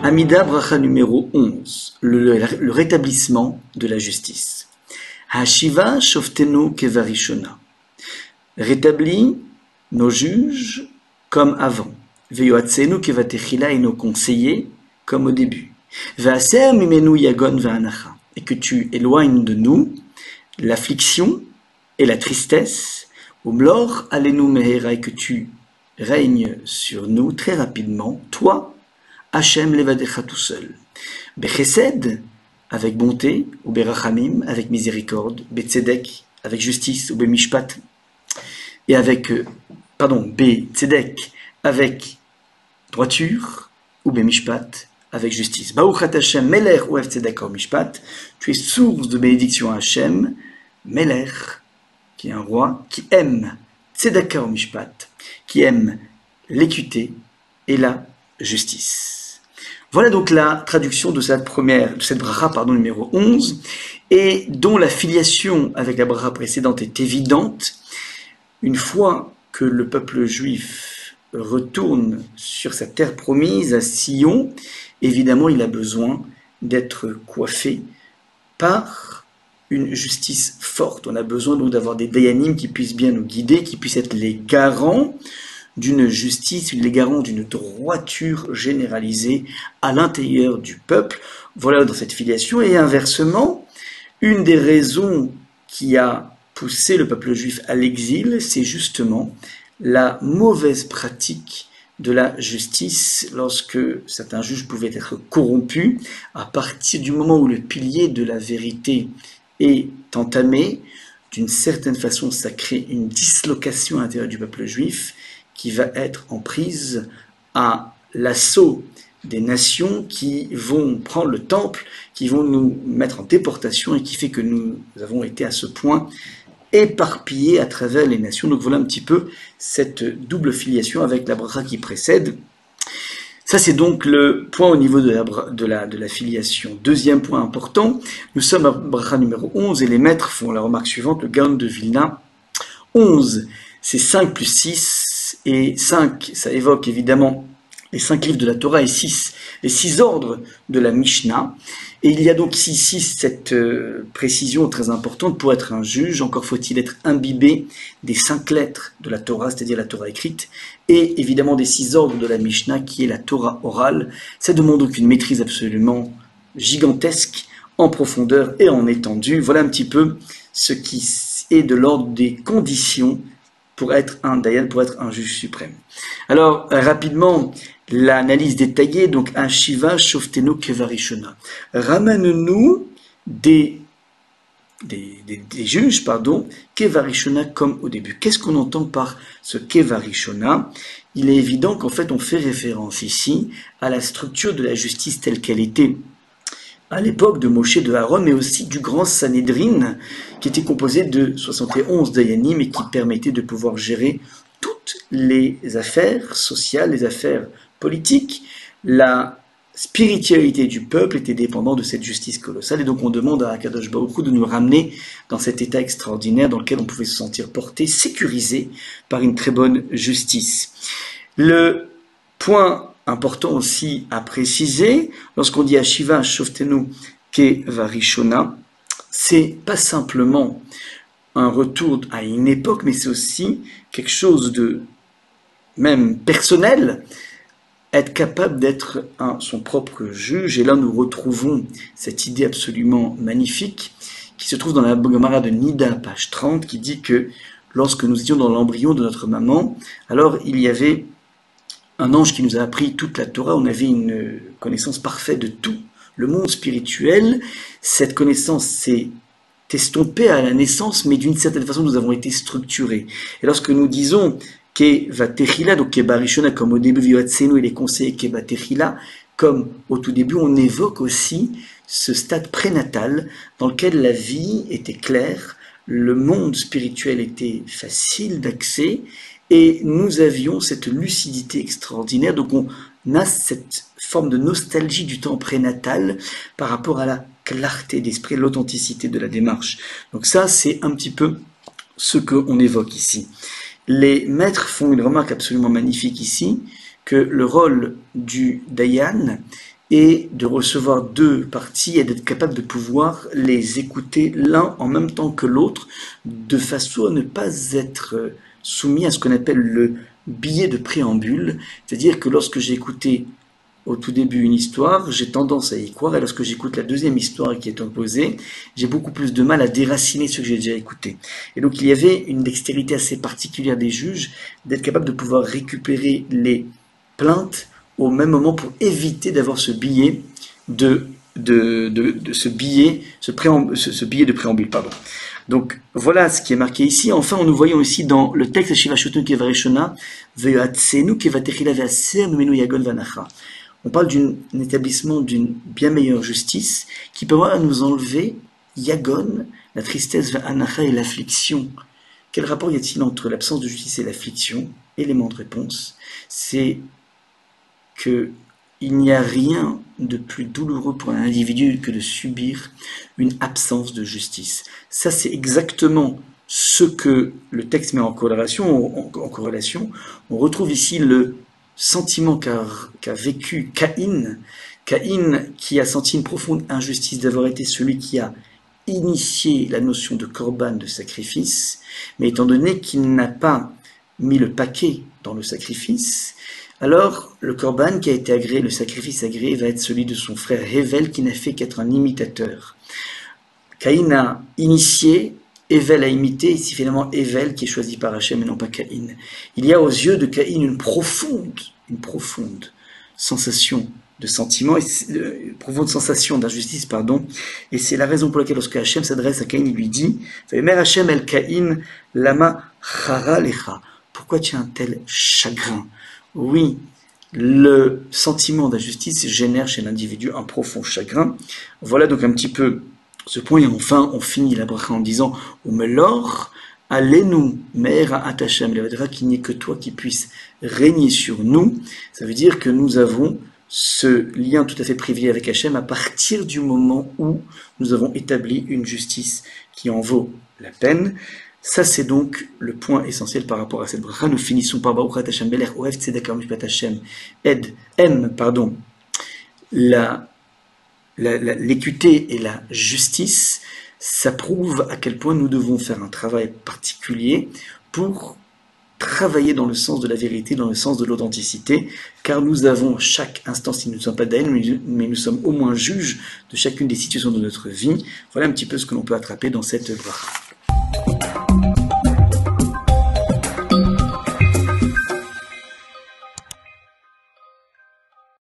Amida bracha numéro 11, le rétablissement de la justice. Hashiva shoftenu kevarishona. Rétablis nos juges comme avant. Veyoatsenu kevatechila, et nos conseillers comme au début. Ve'aser mimenu yagon ve'anacha. Et que tu éloignes de nous l'affliction et la tristesse. Umlor alenu mehera, et que tu règnes sur nous très rapidement, toi, Hachem levadecha tout seul. Bechesed, avec bonté, ou berachamim, avec miséricorde, betzedek, avec justice, ou bemishpat, et avec, betzedek, avec droiture, ou bemishpat, avec justice. Baruchat Hachem, melech ou tzedek ou mishpat, tu es source de bénédiction à Hachem, melech, qui est un roi, qui aime tzedaka ou mishpat, qui aime l'équité et la justice. Voilà donc la traduction de cette bracha, numéro 11, et dont la filiation avec la bracha précédente est évidente. Une fois que le peuple juif retourne sur sa terre promise à Sion, évidemment il a besoin d'être coiffé par une justice forte. On a besoin donc d'avoir des dayanim qui puissent bien nous guider, qui puissent être les garants d'une justice, les garants d'une droiture généralisée à l'intérieur du peuple. Voilà dans cette filiation. Et inversement, une des raisons qui a poussé le peuple juif à l'exil, c'est justement la mauvaise pratique de la justice lorsque certains juges pouvaient être corrompus. À partir du moment où le pilier de la vérité est entamé, d'une certaine façon, ça crée une dislocation à l'intérieur du peuple juif qui va être en prise à l'assaut des nations qui vont prendre le temple, qui vont nous mettre en déportation et qui fait que nous avons été à ce point éparpillés à travers les nations. Donc voilà un petit peu cette double filiation avec la bracha qui précède. Ça c'est donc le point au niveau de la filiation. Deuxième point important, nous sommes à bracha numéro 11 et les maîtres font la remarque suivante, le Gaon de Vilna. 11, c'est 5 plus 6, et 5, ça évoque évidemment les 5 livres de la Torah, et 6, les 6 ordres de la Mishnah. Et il y a donc ici cette précision très importante: pour être un juge, encore faut-il être imbibé des 5 lettres de la Torah, c'est-à-dire la Torah écrite, et évidemment des 6 ordres de la Mishnah, qui est la Torah orale. Ça demande donc une maîtrise absolument gigantesque, en profondeur et en étendue. Voilà un petit peu ce qui est de l'ordre des conditions pour être un dayan, pour être un juge suprême. Alors, rapidement, l'analyse détaillée, donc, un shiva shoftenu kevarishona. Ramène-nous des juges, kevarishona, comme au début. Qu'est-ce qu'on entend par ce kevarishona? Il est évident qu'en fait, on fait référence ici à la structure de la justice telle qu'elle était à l'époque de Moshe, de Aaron, mais aussi du grand Sanhédrin, qui était composé de 71 dayanim et qui permettait de pouvoir gérer toutes les affaires sociales, les affaires politiques. La spiritualité du peuple était dépendante de cette justice colossale, et donc on demande à Akadosh Baruch Hu de nous ramener dans cet état extraordinaire dans lequel on pouvait se sentir porté, sécurisé par une très bonne justice. Le point important aussi à préciser, lorsqu'on dit Hashiva shoftenu kevarishona, c'est pas simplement un retour à une époque, mais c'est aussi quelque chose de même personnel, être capable d'être son propre juge. Et là nous retrouvons cette idée absolument magnifique qui se trouve dans la Gemara de Nida, page 30, qui dit que lorsque nous étions dans l'embryon de notre maman, alors il y avait un ange qui nous a appris toute la Torah, on avait une connaissance parfaite de tout le monde spirituel. Cette connaissance s'est estompée à la naissance, mais d'une certaine façon nous avons été structurés. Et lorsque nous disons Kevatechila, donc Kebarishona, comme au début, Vioatsenu et les conseillers Kevatechila, comme au tout début, on évoque aussi ce stade prénatal dans lequel la vie était claire, le monde spirituel était facile d'accès, et nous avions cette lucidité extraordinaire. Donc on a cette forme de nostalgie du temps prénatal par rapport à la clarté d'esprit, l'authenticité de la démarche. Donc ça, c'est un petit peu ce qu'on évoque ici. Les maîtres font une remarque absolument magnifique ici, que le rôle du Dayan et de recevoir deux parties et d'être capable de pouvoir les écouter l'un en même temps que l'autre, de façon à ne pas être soumis à ce qu'on appelle le biais de préambule, c'est-à-dire que lorsque j'ai écouté au tout début une histoire, j'ai tendance à y croire, et lorsque j'écoute la deuxième histoire qui est opposée, j'ai beaucoup plus de mal à déraciner ce que j'ai déjà écouté. Et donc il y avait une dextérité assez particulière des juges d'être capable de pouvoir récupérer les plaintes au même moment pour éviter d'avoir ce biais ce billet de préambule, pardon. Donc voilà ce qui est marqué ici. Enfin, nous voyons ici dans le texte Shiva Shotnu Kevarishona, Veyatsenu Kevatechila Veaser Menu Yagon Vanacha. On parle d'un établissement d'une bien meilleure justice qui peut nous enlever Yagon, la tristesse, Vanacha et l'affliction. Quel rapport y a-t-il entre l'absence de justice et l'affliction? Élément de réponse, c'est qu'il n'y a rien de plus douloureux pour un individu que de subir une absence de justice. Ça, c'est exactement ce que le texte met en corrélation. On retrouve ici le sentiment qu'a vécu Caïn. Caïn qui a senti une profonde injustice d'avoir été celui qui a initié la notion de korban, de sacrifice, mais étant donné qu'il n'a pas mis le paquet dans le sacrifice, alors le korban qui a été agréé, le sacrifice agréé, va être celui de son frère Hevel qui n'a fait qu'être un imitateur. Caïn a initié, Hevel a imité, et c'est finalement Hevel qui est choisi par Hachem et non pas Caïn. Il y a aux yeux de Caïn une profonde sensation de sentiment, une profonde sensation d'injustice, et c'est la raison pour laquelle lorsque Hachem s'adresse à Caïn, il lui dit « Mère Hachem el Caïn, lama chara lecha » Pourquoi tu as un tel chagrin? Oui, le sentiment d'injustice génère chez l'individu un profond chagrin. Voilà donc un petit peu ce point, et enfin on finit la bracha en disant « Umelor alenu me'era atachem levadra » qu'il n'y ait que toi qui puisse régner sur nous. Ça veut dire que nous avons ce lien tout à fait privilégié avec Hachem à partir du moment où nous avons établi une justice qui en vaut la peine. Ça, c'est donc le point essentiel par rapport à cette bracha. Nous finissons par Baruch Hashem Belech Ohev Tzedek Mishpat Hashem l'équité et la justice. Ça prouve à quel point nous devons faire un travail particulier pour travailler dans le sens de la vérité, dans le sens de l'authenticité, car nous avons chaque instant, si nous ne sommes pas d'Aïn, mais nous sommes au moins juges de chacune des situations de notre vie. Voilà un petit peu ce que l'on peut attraper dans cette bracha.